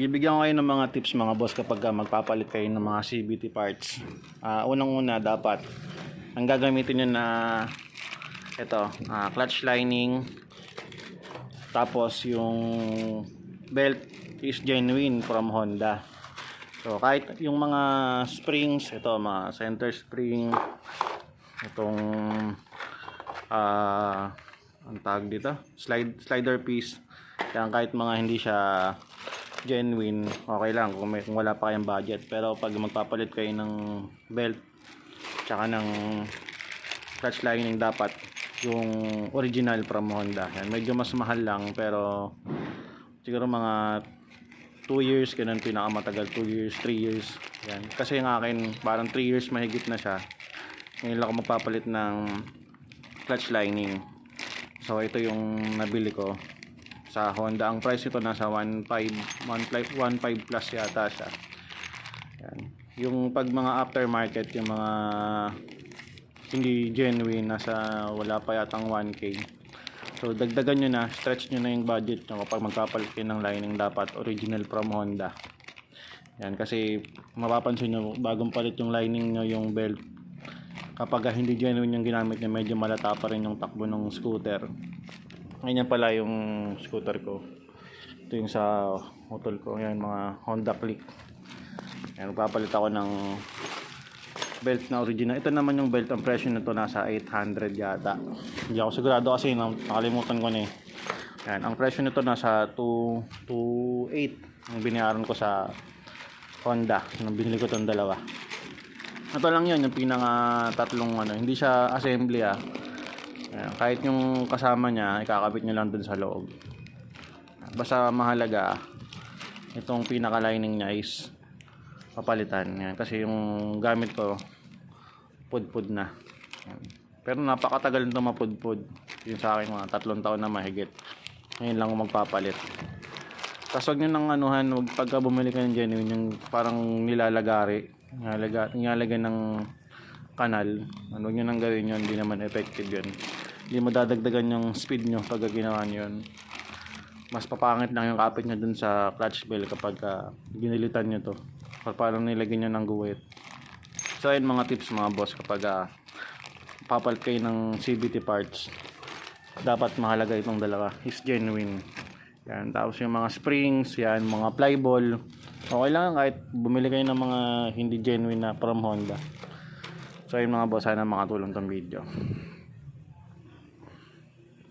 Bibigyan ko kayo ng mga tips mga boss kapag magpapalit kayo ng mga CVT parts. Unang-una dapat ang gagamitin nyo na ito, clutch lining, tapos yung belt is genuine from Honda. So kahit yung mga springs, ito mga center spring, itong ang tawag dito, slider piece, yan, kahit mga hindi siya genuine, okay lang kung wala pa kayong budget. Pero pag magpapalit kayo ng belt tsaka ng clutch lining, dapat yung original from Honda. Yan, medyo mas mahal lang pero siguro mga 2 years ganun, pinakamatagal 2 years, 3 years. Yan, kasi yung akin parang 3 years mahigit na siya. Ngayon lang ako magpapalit ng clutch lining. So ito yung nabili ko sa Honda. Ang price nito nasa 1.5 plus yata siya. Yan. Yung pag mga aftermarket, yung mga hindi genuine, nasa wala pa yatang 1K. So dagdagan nyo na, stretch nyo na yung budget nyo kapag magpapalit kayo ng lining, dapat original from Honda. Yan, kasi mapapansin nyo bagong palit yung lining nyo, yung belt, kapag hindi genuine yung ginamit nyo, medyo malata pa rin yung takbo ng scooter. Ganyan pala yung scooter ko. Ito yung sa motor ko. Yan, mga Honda Click. Yan, magpapalit ako ng belt na original. Ito naman yung belt, ang presyo nito nasa 800 yata. Hindi ako sigurado kasi nakalimutan ko na eh. Yan, ang presyo nito nasa 228 ang binayaran ko sa Honda nung binili ko itong dalawa. Ito lang yun, yung pinaka tatlong hindi siya assembly Yan, kahit yung kasama niya ikakabit nyo lang dun sa loob. Basta mahalaga itong pinaka lining niya is papalitan. Yan, kasi yung gamit ko pudpud na. Yan. Pero napakatagal nito mapudpud. Yung sa akin mga 3 taon na mahigit. Ngayon lang ako magpapalit. Tapos huwag nyo nang huwag pagka bumili ka ng genuine yung parang nilalagari, nilalagay ng kanal. Huwag nyo nang gawin yun, hindi naman effective yun. Hindi mo dadagdagan yung speed nyo pag ginawa nyo yun. Mas papangit lang yung kapit nyo dun sa clutch bell kapag ginilitan nyo to. Parang nilagay nyo ng guwit. So ayun mga tips mga boss, kapag papalit kayo ng CVT parts, dapat mahalaga itong dalawa, is genuine. Yan, tapos yung mga springs, yan, mga flyball, okay lang kahit bumili kayo ng mga hindi genuine na from Honda. So ayun mga boss, sana makatulong tong video.